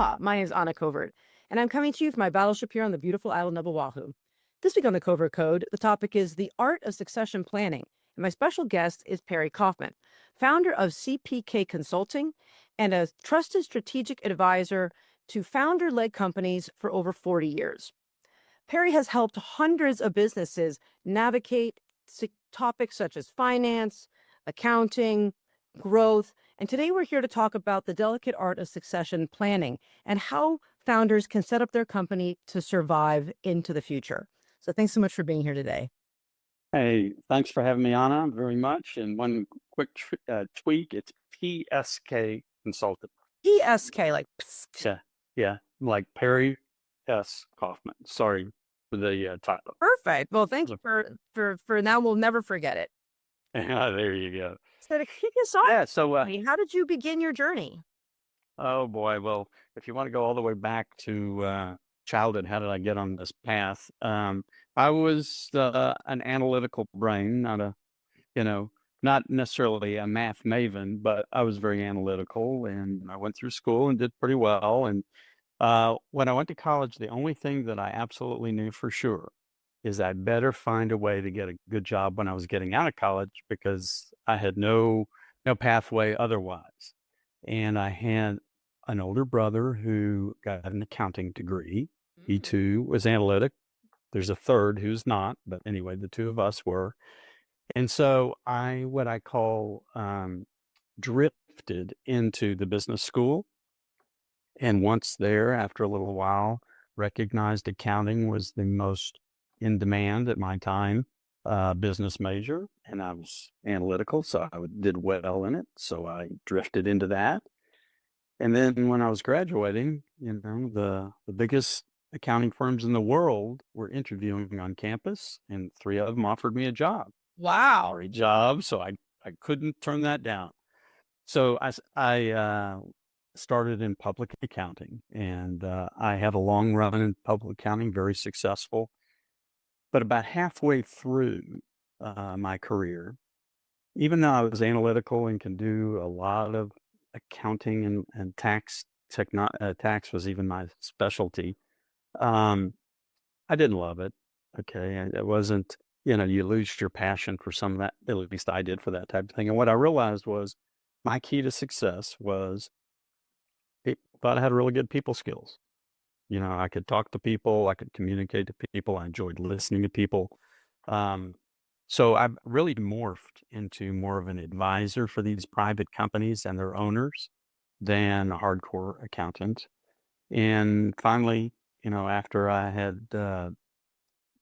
Aloha, my name is Anna Covert, and I'm coming to you from my battleship here on the beautiful island of Oahu. This week on the Covert Code, the topic is the art of succession planning, and my special guest is Perry Kaufman, founder of CPK Consulting and a trusted strategic advisor to founder-led companies for over 40 years. Perry has helped hundreds of businesses navigate topics such as finance, accounting, growth, and today we're here to talk about the delicate art of succession planning and how founders can set up their company to survive into the future. So thanks so much for being here today. Hey, thanks for having me, Anna, very much. And one quick tweak, it's PSK Consulting. PSK, like psst. Yeah, like Perry S. Kaufman. Sorry for the title. Perfect. Well, thank you for now. We'll never forget it. There you go. So to kick us off, Yeah, so how did you begin your journey? oh boy, well, if you want to go all the way back to childhood, how did I get on this path? I was an analytical brain, not necessarily a math maven, but I was very analytical, and I went through school and did pretty well. And when I went to college, the only thing that I absolutely knew for sure is I'd better find a way to get a good job when I was getting out of college because I had no pathway otherwise. And I had an older brother who got an accounting degree. He too was analytic. There's a third who's not, but anyway, the two of us were. And so what I call drifted into the business school. And once there, after a little while, recognized accounting was the most in demand at my time business major, and I was analytical, so I did well in it. So I drifted into that. And then when I was graduating, the biggest accounting firms in the world were interviewing on campus, and 3 of them offered me a job. Wow. A job, so I couldn't turn that down. So I started in public accounting, and I had a long run in public accounting, very successful. But about halfway through my career, even though I was analytical and can do a lot of accounting and tax tax was even my specialty, I didn't love it. Okay, it wasn't. You lose your passion for some of that. At least I did for that type of thing. And what I realized was my key to success was thought I had really good people skills. I could talk to people, I could communicate to people, I enjoyed listening to people. So I've really morphed into more of an advisor for these private companies and their owners than a hardcore accountant. And finally, after I had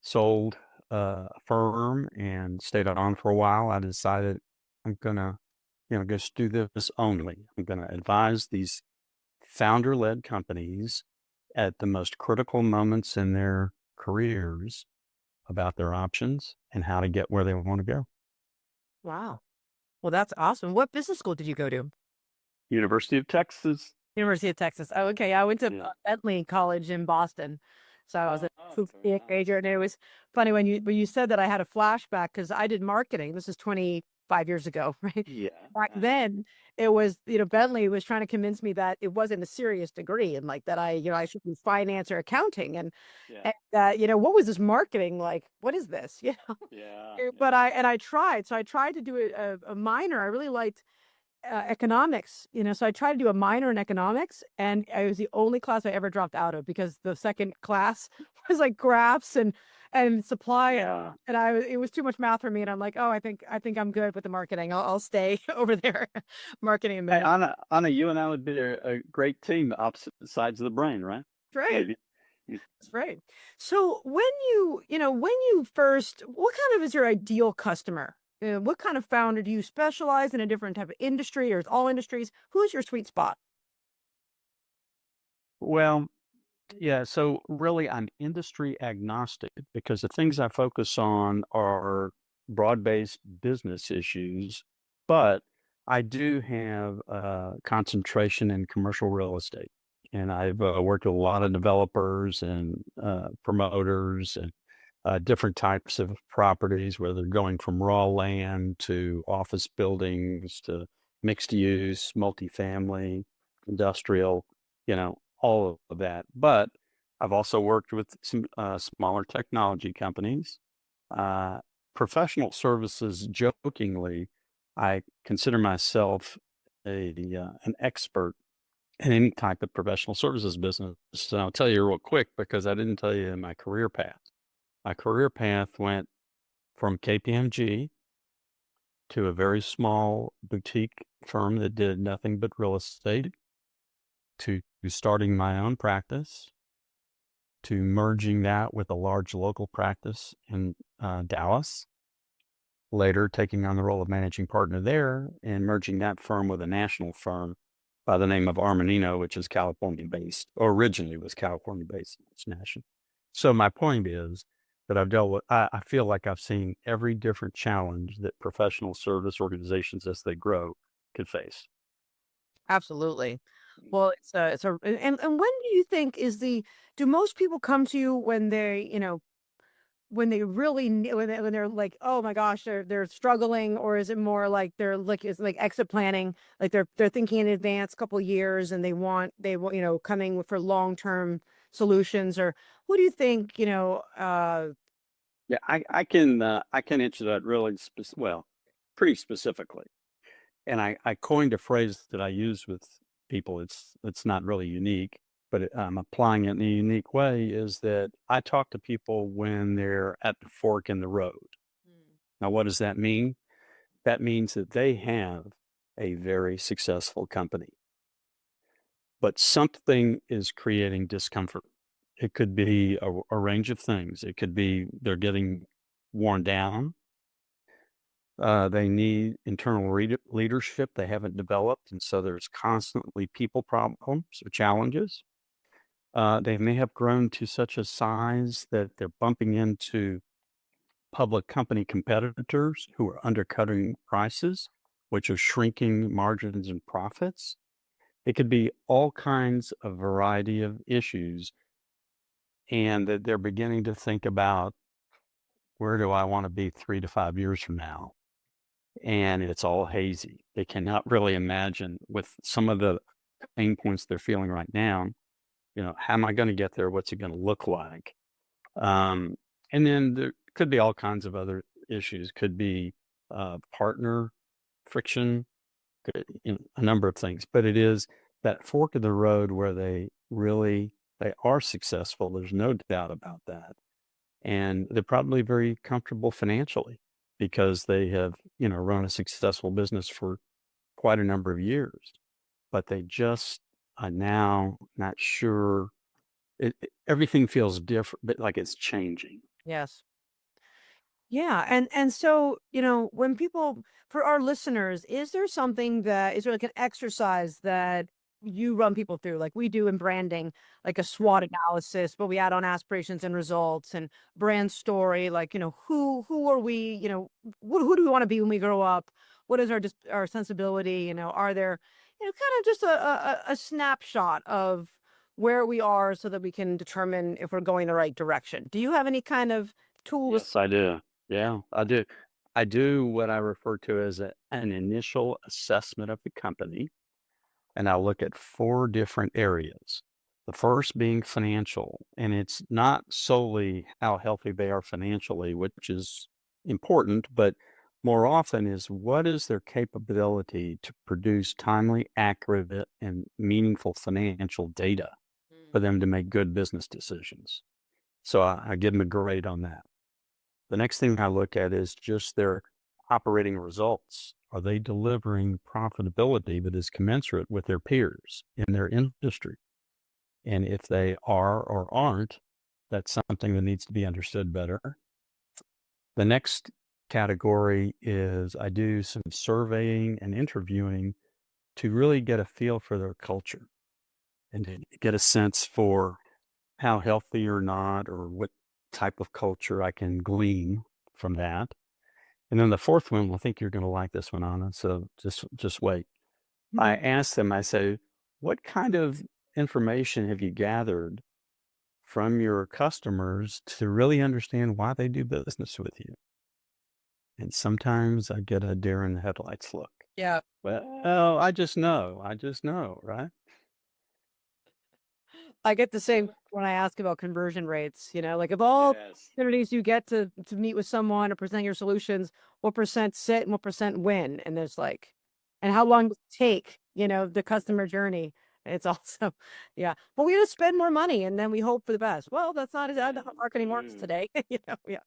sold a firm and stayed on for a while, I decided I'm going to, just do this only. I'm going to advise these founder-led companies at the most critical moments in their careers about their options and how to get where they want to go. Wow. Well, that's awesome. What business school did you go to? University of Texas. University of Texas. Oh, okay. I went to Bentley College in Boston. So I was a major, and it was funny when you said that I had a flashback because I did marketing. This is 25 years ago, right? Yeah. Back then, it was, Bentley was trying to convince me that it wasn't a serious degree and like that I should do finance or accounting. And what was this marketing like? What is this? Yeah. But I tried. So I tried to do a minor. I really liked economics, so I tried to do a minor in economics, and it was the only class I ever dropped out of because the second class was like graphs and supply, and it was too much math for me, and I'm like, oh, I think I'm good with the marketing. I'll stay over there, marketing and Hey, Anna, you and I would be a great team, opposite sides of the brain, right? Great. That's right. So when you first, what kind of is your ideal customer? What kind of founder do you specialize in a different type of industry or is all industries? Who's your sweet spot? Well, yeah, so really I'm industry agnostic because the things I focus on are broad-based business issues, but I do have a concentration in commercial real estate. And I've worked with a lot of developers and promoters and different types of properties, where they're going from raw land to office buildings to mixed use, multifamily, industrial, all of that. But I've also worked with some smaller technology companies. Uh, Professional services, jokingly, I consider myself an expert in any type of professional services business. So I'll tell you real quick because I didn't tell you my career path. My career path went from KPMG to a very small boutique firm that did nothing but real estate, to starting my own practice, to merging that with a large local practice in Dallas, later taking on the role of managing partner there and merging that firm with a national firm by the name of Armanino, which is California based, or originally was California based. It's national. So my point is that I've dealt with, I feel like I've seen every different challenge that professional service organizations as they grow could face. Absolutely. Well, and when do you think do most people come to you when when they really when they're like, oh my gosh, they're struggling, or is it more like they're like it's like exit planning, like they're thinking in advance, couple years, and they want coming for long term solutions, or what do you think? Yeah, I can answer that really well, pretty specifically. And I coined a phrase that I use with people. It's not really unique, but I'm applying it in a unique way. Is that I talk to people when they're at the fork in the road. Mm. Now, what does that mean? That means that they have a very successful company, but something is creating discomfort. It could be a range of things. It could be they're getting worn down. They need internal leadership they haven't developed, and so there's constantly people problems or challenges. They may have grown to such a size that they're bumping into public company competitors who are undercutting prices, which are shrinking margins and profits. It could be all kinds of variety of issues, and that they're beginning to think about, where do I want to be 3 to 5 years from now? And it's all hazy. They cannot really imagine, with some of the pain points they're feeling right now, how am I going to get there? What's it going to look like? Um, and then there could be all kinds of other issues. Could be partner friction, a number of things. But it is that fork of the road where they are successful. There's no doubt about that, and they're probably very comfortable financially because they have run a successful business for quite a number of years, but they just are now not sure. Everything feels different, but like it's changing. Yes. Yeah, and so, when people for our listeners, is there like an exercise that you run people through like we do in branding, like a SWOT analysis, but we add on aspirations and results and brand story, like, who are we, who do we want to be when we grow up? What is our sensibility? Are there, kind of just a snapshot of where we are so that we can determine if we're going the right direction. Do you have any kind of tools? Yes, I do. Yeah, I do. I do what I refer to as an initial assessment of the company, and I look at four different areas. The first being financial, and it's not solely how healthy they are financially, which is important, but more often is what is their capability to produce timely, accurate, and meaningful financial data for them to make good business decisions. So I give them a grade on that. The next thing I look at is just their operating results. Are they delivering profitability that is commensurate with their peers in their industry? And if they are or aren't, that's something that needs to be understood better. The next category is I do some surveying and interviewing to really get a feel for their culture and to get a sense for how healthy or not, or what type of culture I can glean from that. And then the fourth one, I think you're going to like this one, Anna. So just wait. I Mhm. asked them, I say, what kind of information have you gathered from your customers to really understand why they do business with you? And sometimes I get a deer in the headlights look. Yeah. Well, I just know, right? I get the same when I ask about conversion rates, like of all Yes. opportunities you get to meet with someone or present your solutions, what percent sit and what percent win? And there's like, and how long does it take, the customer journey? It's also, yeah. But we just spend more money and then we hope for the best. Well, that's not how marketing works Mm. today, yeah.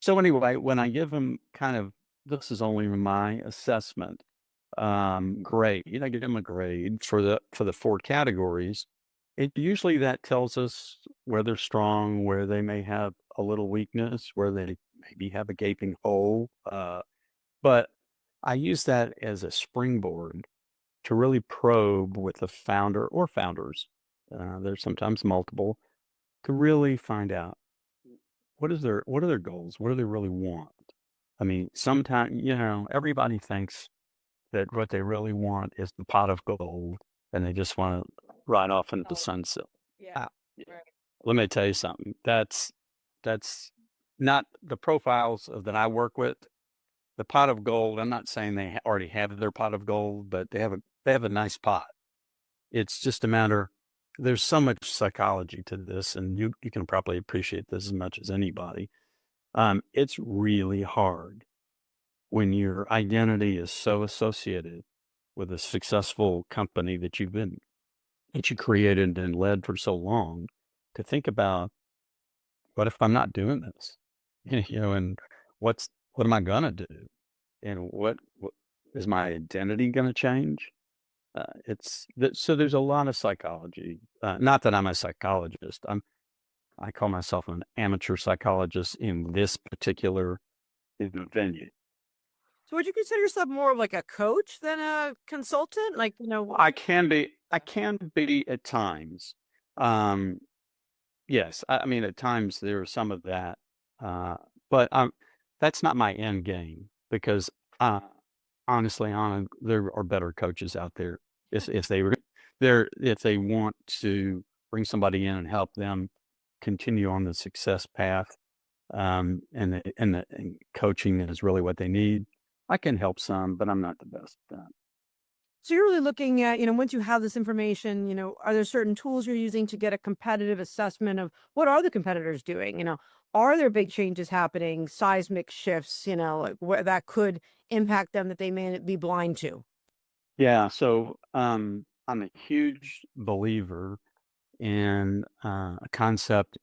So anyway, when I give them kind of, this is only my assessment, grade, I give them a grade for the 4 categories. It usually that tells us where they're strong, where they may have a little weakness, where they maybe have a gaping hole. But I use that as a springboard to really probe with the founder or founders. There's sometimes multiple to really find out what are their goals? What do they really want? I mean, sometimes, everybody thinks that what they really want is the pot of gold and they just want to ride off into the Oh, sunset. yeah. Ah, yeah. Right. Let me tell you something. That's not the profiles that I work with. The pot of gold, I'm not saying they already have their pot of gold, but they have a nice pot. It's just a matter, there's so much psychology to this, and you can probably appreciate this as much as anybody. It's really hard when your identity is so associated with a successful company that you created and led for so long to think about, what if I'm not doing this? And what am I gonna do? And what is my identity gonna change? So there's a lot of psychology. Not that I'm a psychologist. I call myself an amateur psychologist in this particular venue. So would you consider yourself more of like a coach than a consultant? Like, I can be at times. Um, yes, I mean, at times there is some of that, uh, but that's not my end game because, uh, honestly, there are better coaches out there if they were if they want to bring somebody in and help them continue on the success path, and coaching is really what they need. I can help some, but I'm not the best at that. so you're really looking at, once you have this information, are there certain tools you're using to get a competitive assessment of what are the competitors doing? Are there big changes happening, seismic shifts, like where that could impact them that they may be blind to? Yeah, so I'm a huge believer in a concept.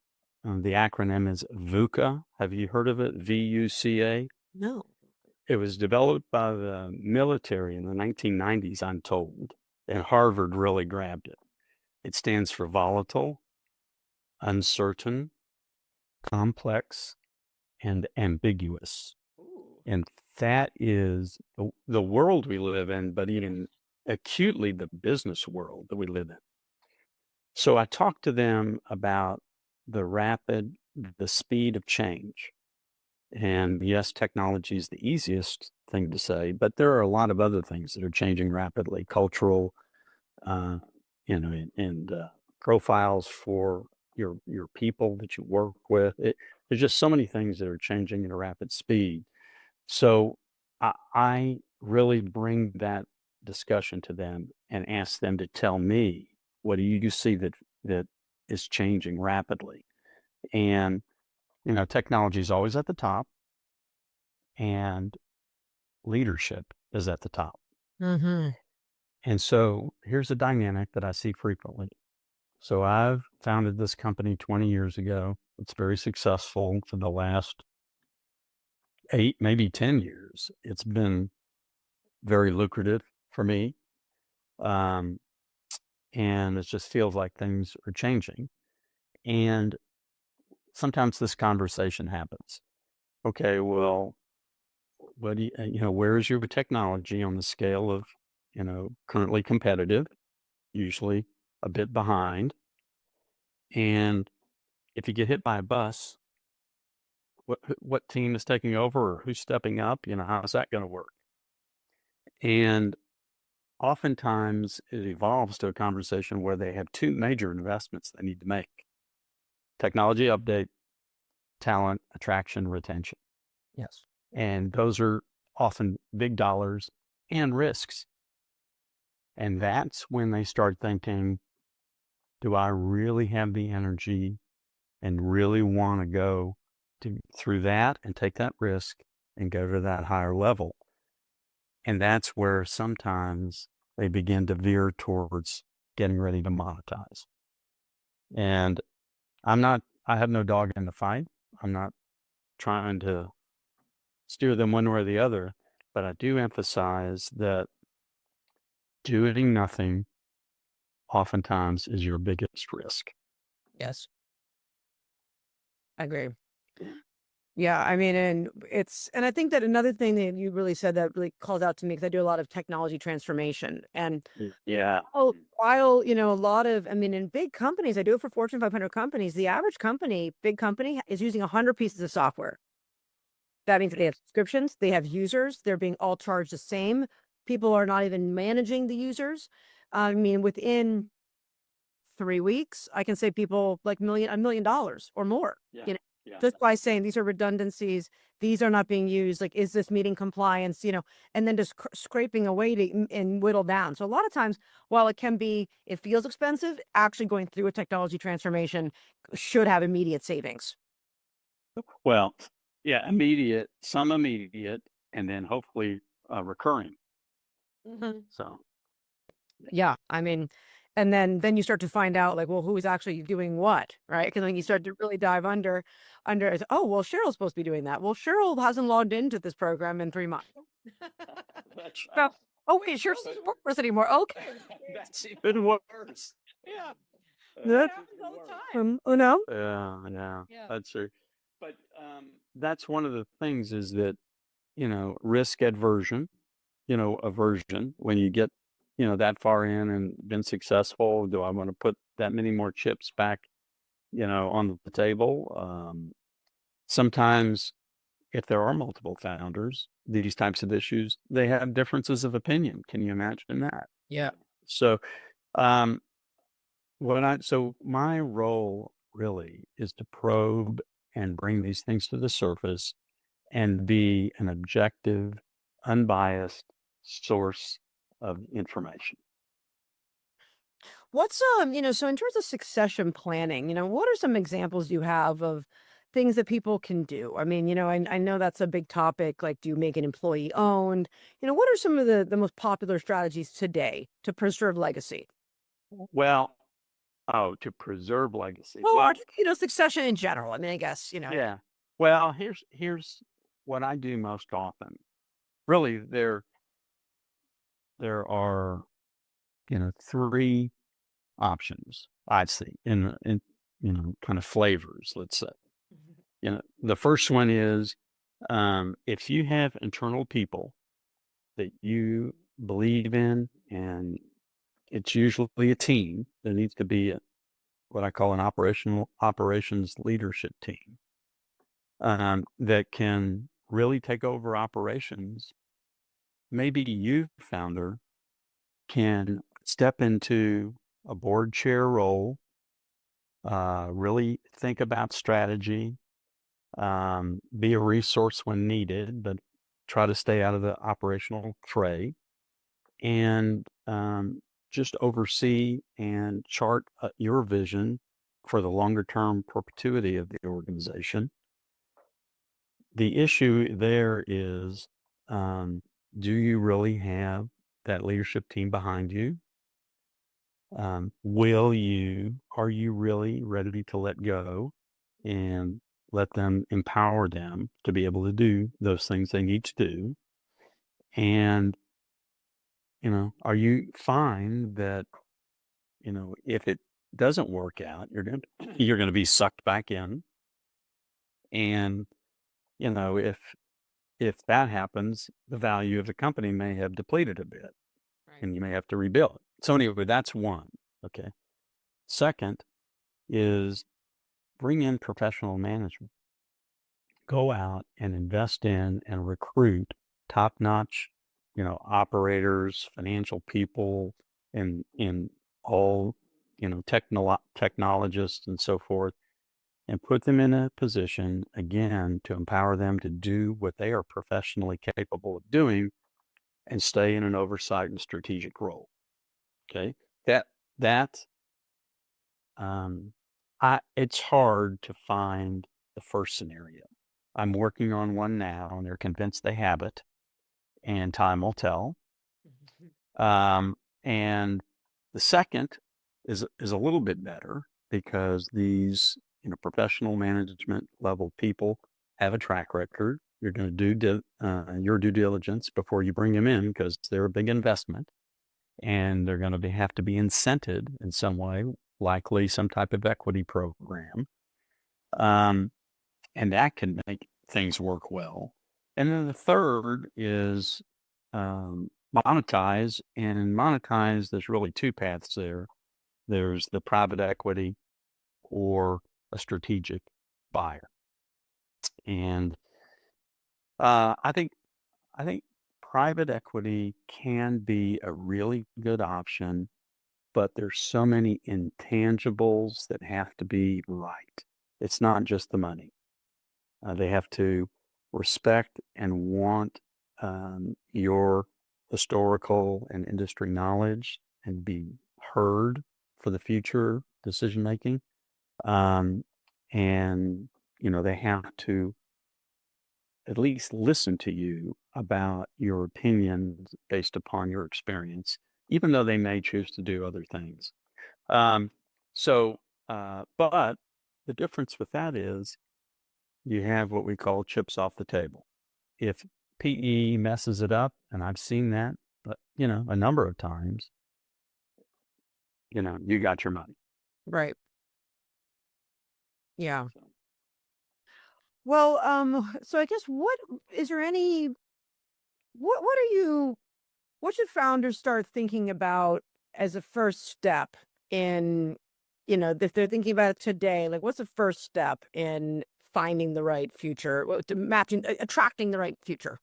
The acronym is VUCA. Have you heard of it? VUCA. No. It was developed by the military in the 1990s, I'm told, and Harvard really grabbed it. It stands for volatile, uncertain, complex, and ambiguous. Ooh. And that is the world we live in, but even acutely the business world that we live in. So I talked to them about the speed of change. And yes, technology is the easiest thing to say, but there are a lot of other things that are changing rapidly, cultural, uh, and profiles for your people that you work with. There's just so many things that are changing at a rapid speed. So I really bring that discussion to them and ask them to tell me, what do you see that is changing rapidly? And technology is always at the top, and leadership is at the top. Mm-hmm. And so here's a dynamic that I see frequently. So I've founded this company 20 years ago. It's very successful for the last 8, maybe 10 years. It's been very lucrative for me. Um, and it just feels like things are changing. And sometimes this conversation happens. Okay, well, what do where is your technology on the scale of, currently competitive, usually a bit behind? And if you get hit by a bus, what team is taking over or who's stepping up? How's that going to work? And oftentimes it evolves to a conversation where they have 2 major investments they need to make: technology update, talent, attraction, retention. Yes. And those are often big dollars and risks. And that's when they start thinking, do I really have the energy and really want to go through that and take that risk and go to that higher level? And that's where sometimes they begin to veer towards getting ready to monetize. And I have no dog in the fight. I'm not trying to steer them one way or the other, but I do emphasize that doing nothing oftentimes is your biggest risk. Yes, I agree. Yeah, I mean, and I think that another thing that you really said that really calls out to me, because I do a lot of technology transformation. And Yeah. while, a lot of, I mean, in big companies, I do it for Fortune 500 companies, the average company, big company, is using 100 pieces of software. That means they have subscriptions, they have users, they're being all charged the same. People are not even managing the users. I mean, within 3 weeks, I can save people like $1 million or more. Yeah. You know, Yeah. just by saying these are redundancies, these are not being used. Like, is this meeting compliance? And then just scraping away and whittle down. So a lot of times, while it feels expensive, actually going through a technology transformation should have immediate savings. Well, yeah, some immediate, and then hopefully recurring. So, Yeah, I mean, and then you start to find out like, well, who is actually doing what, right? Because when you start to really dive under, it's, oh, well, Cheryl's supposed to be doing that. Well, Cheryl hasn't logged into this program in 3 months. that's So, oh wait, Cheryl doesn't work for us anymore. Okay, that's even worse. Yeah. that happens all the time. Oh no. Yeah, Yeah. that's true. But that's one of the things is that, risk aversion, aversion, when you get, that far in and been successful, do I want to put that many more chips back, on the table? Sometimes if there are multiple founders, these types of issues, they have differences of opinion. Can you imagine that? Yeah. So, um, so my role really is to probe and bring these things to the surface and be an objective, unbiased source of information. So in terms of succession planning, what are some examples you have of things that people can do? I mean, I know that's a big topic. Like, do you make an employee owned? What are some of the most popular strategies today to preserve legacy? Well, to preserve legacy. Well, Well, succession in general. I mean, I guess, yeah. Well, here's what I do most often. Really, there are, three options I'd see in kind of flavors, let's say. The first one is if you have internal people that you believe in, and it's usually a team. There needs to be what I call an operations leadership team that can really take over operations. Maybe you, founder, can step into a board chair role, really think about strategy, be a resource when needed, but try to stay out of the operational fray, and just oversee and chart your vision for the longer term perpetuity of the organization. The issue there is, do you really have that leadership team behind you? Are you really ready to let go and let them empower them to be able to do those things they need to do? And, are you fine that, if it doesn't work out, you're going to be sucked back in. And, if that happens, the value of the company may have depleted a bit. Right. And you may have to rebuild it. So anyway, that's one. Okay. Second is bring in professional management. Go out and invest in and recruit top-notch, operators, financial people, and in all, technologists and so forth, and put them in a position again to empower them to do what they are professionally capable of doing and stay in an oversight and strategic role. Okay. That it's hard to find the first scenario. I'm working on one now, and they're convinced they have it, and time will tell. Um, and the second is a little bit better because these professional management level people have a track record. You're going to do your due diligence before you bring them in because they're a big investment, and they're going to have to be incented in some way, likely some type of equity program, and that can make things work well. And then the third is monetize. And in monetize, there's really two paths there. There's the private equity or a strategic buyer. And I think private equity can be a really good option, but there's so many intangibles that have to be right. It's not just the money. They have to respect and want your historical and industry knowledge and be heard for the future decision making. And, they have to at least listen to you about your opinions based upon your experience, even though they may choose to do other things. Um, but the difference with that is you have what we call chips off the table. If PE messes it up, and I've seen that, but a number of times, you got your money. Right. Yeah. So, Well, so I guess is there any what should founders start thinking about as a first step in, if they're thinking about it today, like what's the first step in finding the right future, attracting the right future?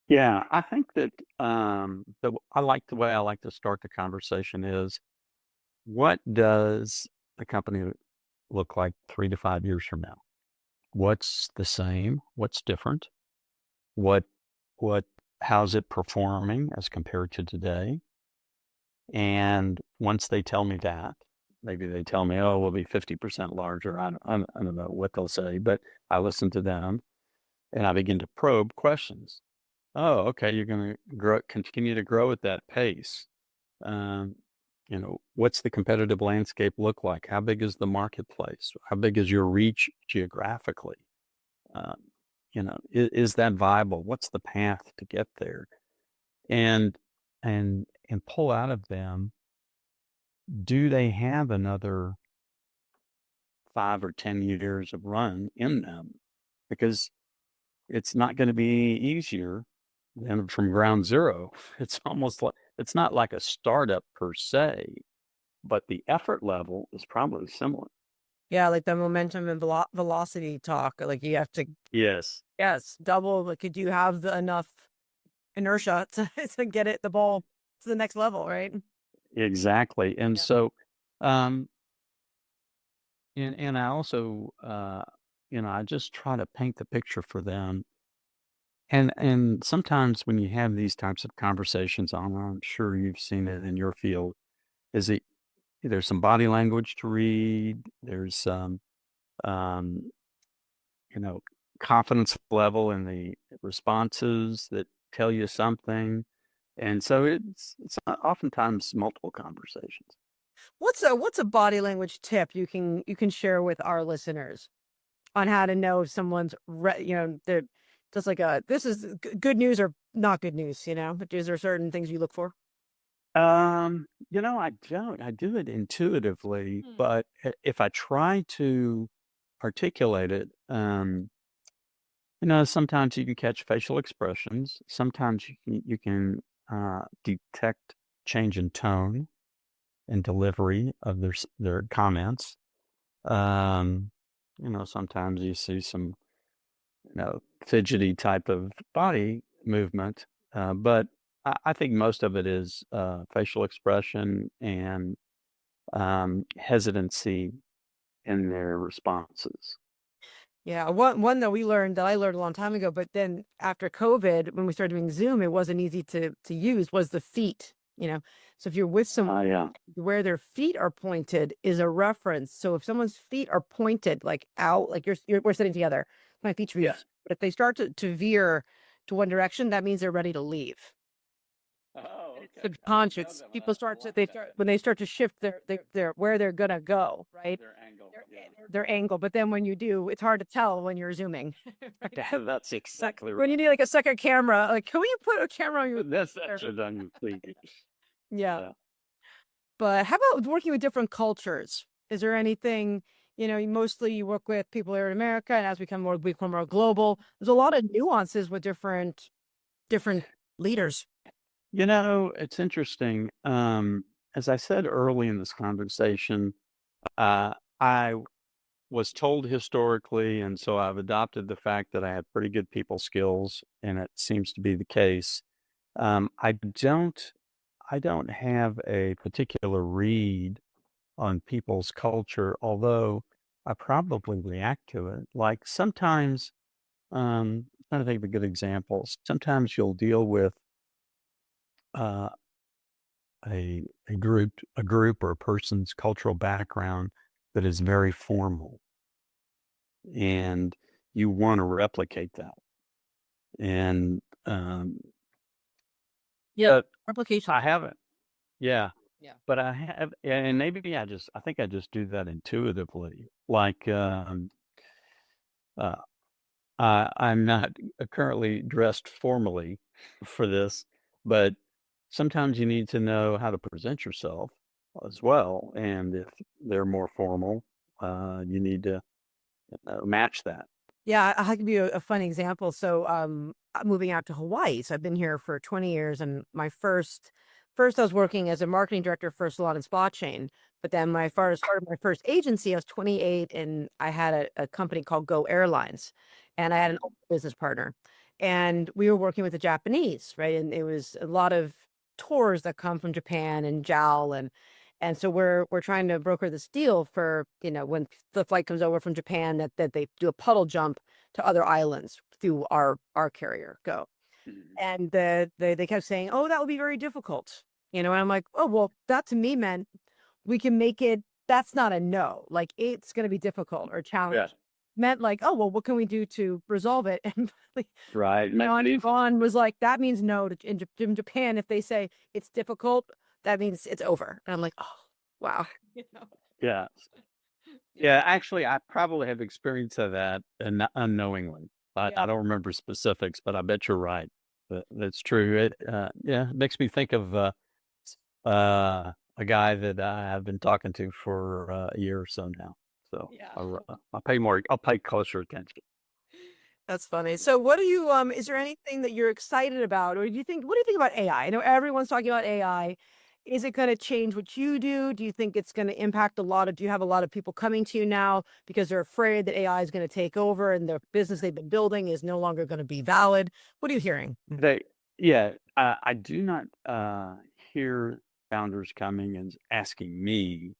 yeah, I think that the way I like to start the conversation is, what does the company look like 3 to 5 years from now? What's the same? What's different? What how's it performing as compared to today? And once they tell me that, maybe they tell me, "Oh, we'll be 50% larger." I don't know what they'll say, but I listen to them and I begin to probe questions. Oh, okay, you're going to continue to grow at that pace. Um, what's the competitive landscape look like? How big is the marketplace? How big is your reach geographically? Um, is that viable? What's the path to get there? And pull out of them, do they have another 5 or 10 years of run in them? Because it's not going to be easier than from ground zero. It's almost like, it's not like a startup per se, but the effort level is probably similar. Yeah, like the momentum and velocity talk. Like you have to, Yes, yes, double. Like, could you have enough inertia to get the ball to the next level, right? exactly. And Yeah. so, um, and I also, I just try to paint the picture for them. And sometimes when you have these types of conversations, I'm sure you've seen it in your field, is it there's some body language to read. There's some, um, you know, confidence level in the responses that tell you something. And so it's oftentimes multiple conversations. What's a body language tip you can share with our listeners on how to know if someone's they're just like this is good news or not good news, but is there certain things you look for? I don't. I do it intuitively, Hmm. but if I try to articulate it, sometimes you can catch facial expressions. Sometimes you can detect change in tone and delivery of their comments. Um, sometimes you see some fidgety type of body movement, but I think most of it is facial expression and hesitancy in their responses. Yeah, one that I learned a long time ago, but then after COVID, when we started doing Zoom, it wasn't easy to use, was the feet. you know. So if you're with someone, Yeah. where their feet are pointed is a reference. So if someone's feet are pointed like out, like we're sitting together, my feet should be, Yeah. but if they start to veer to one direction, that means they're ready to leave. Oh, okay. Subconscious. People start to when they start to shift their where they're gonna go, right? Their angle. Their angle. But then when you do, it's hard to tell when you're zooming. Right? That's exactly When you need like a second camera, like can we put a camera on you? That's on your feet. Yeah. But how about working with different cultures? Is there anything, mostly you work with people here in America, and as we become more global, there's a lot of nuances with different leaders. It's interesting. As I said early in this conversation, I was told historically, and so I've adopted the fact that I have pretty good people skills, and it seems to be the case. I don't have a particular read on people's culture, although I probably react to it. Like sometimes, I'm trying to think of a good example. Sometimes you'll deal with uh, a group or a person's cultural background that is very formal, and you want to replicate that. And Yeah, but replication. I haven't. Yeah. Yeah. But I have, and maybe I think I just do that intuitively. Like, uh, I'm not currently dressed formally for this, but sometimes you need to know how to present yourself as well. And if they're more formal, you need to match that. Yeah, I'll give you a funny example. So, I'm moving out to Hawaii. So I've been here for 20 years, and my first I was working as a marketing director for a salon and spa chain. But then my first started my first agency, I was 28, and I had a company called Go Airlines, and I had an old business partner, and we were working with the Japanese, right? And it was a lot of tours that come from Japan and JAL, and so we're trying to broker this deal for, when the flight comes over from Japan, that they do a puddle jump to other islands through our carrier, Go. And they kept saying, "Oh, that would be very difficult." And I'm like, "Oh, well, that to me meant we can make it, that's not a no. Like it's going to be difficult or challenging." Yeah. Meant like, "Oh, well, what can we do to resolve it?" And like, Right. Vaughn was like, "That means no to in Japan. If they say it's difficult, that means it's over." And I'm like, "Oh, wow." Yeah. Yeah. Actually, I probably have experience of that and unknowingly. I Yeah. don't remember specifics, but I bet you're right. That's true. It makes me think of a guy that I have been talking to for a year or so now. So Yeah. I'll pay closer attention. That's funny. So what do you is there anything that you're excited about, or what do you think about AI? I know everyone's talking about AI. Is it going to change what you do? Do you think it's going to impact do you have a lot of people coming to you now because they're afraid that AI is going to take over and the business they've been building is no longer going to be valid? What are you hearing? Yeah, I do not hear founders coming and asking me,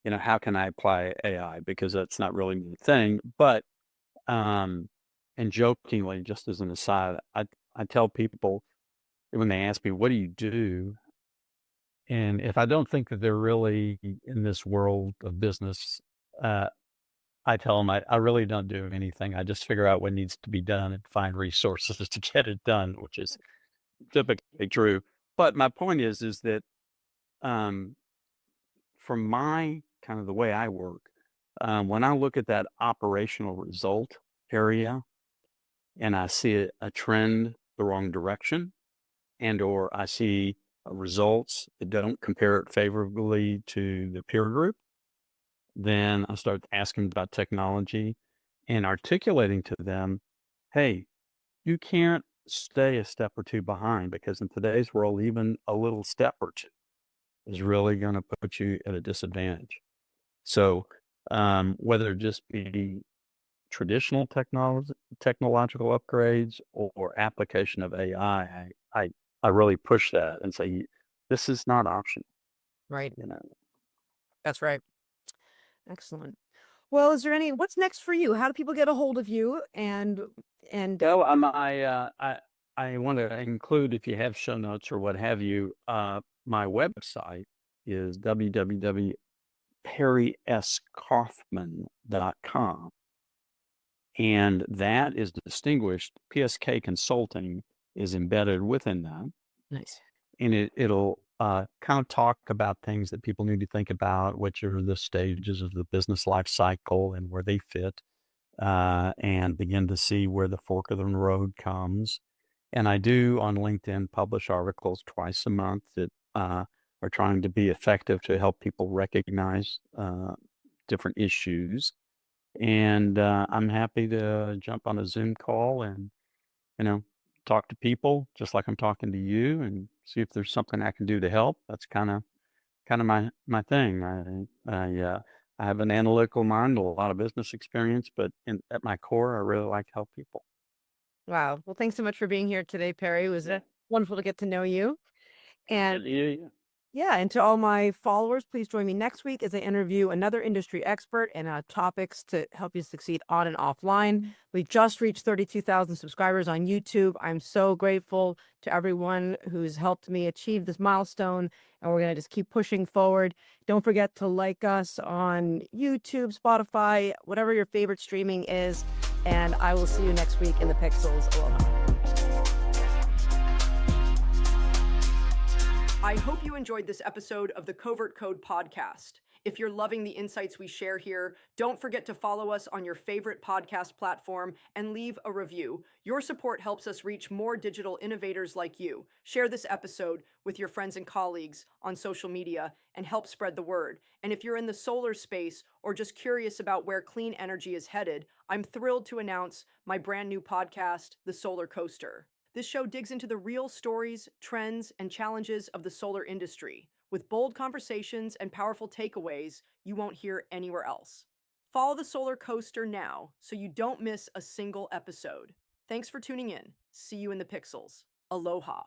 how can I apply AI? Because that's not really my thing. But um, and jokingly, just as an aside, I tell people when they ask me, "What do you do?" And if I don't think that they're really in this world of business, uh, I tell them I really don't do anything. I just figure out what needs to be done and find resources to get it done, which is typically true. But my point is that um, from my kind of the way I work, when I look at that operational result area and I see a trend the wrong direction, and or I see results that don't compare it favorably to the peer group, then I start asking about technology and articulating to them, hey, you can't stay a step or two behind because in today's world, even a little step or two is really going to put you at a disadvantage. So, whether it just be traditional technological upgrades or application of AI, I really push that and say, this is not optional, Right. you know. That's right. Excellent. Well, what's next for you? How do people get a hold of you? And So I want to include, if you have show notes or what have you, my website is www.perryskaufman.com. And that is distinguished. PSK Consulting is embedded within that. Nice. And it'll kind of talk about things that people need to think about, which are the stages of the business life cycle and where they fit, and begin to see where the fork of the road comes. And I do on LinkedIn publish articles twice a month that are trying to be effective to help people recognize different issues. And I'm happy to jump on a Zoom call and, talk to people just like I'm talking to you and see if there's something I can do to help. That's kind of my thing. I have an analytical mind, a lot of business experience, but at my core, I really like to help people. Wow. Well, thanks so much for being here today, Perry. It was wonderful to get to know you. And Yeah. yeah, and to all my followers, please join me next week as I interview another industry expert and topics to help you succeed on and offline. We just reached 32,000 subscribers on YouTube. I'm so grateful to everyone who's helped me achieve this milestone, and we're going to just keep pushing forward. Don't forget to like us on YouTube, Spotify, whatever your favorite streaming is, and I will see you next week in the Pixels. Aloha. I hope you enjoyed this episode of the Covert Code Podcast. If you're loving the insights we share here, don't forget to follow us on your favorite podcast platform and leave a review. Your support helps us reach more digital innovators like you. Share this episode with your friends and colleagues on social media and help spread the word. And if you're in the solar space or just curious about where clean energy is headed, I'm thrilled to announce my brand new podcast, The Solar Coaster. This show digs into the real stories, trends, and challenges of the solar industry, with bold conversations and powerful takeaways you won't hear anywhere else. Follow the Solar Coaster now so you don't miss a single episode. Thanks for tuning in. See you in the Pixels. Aloha.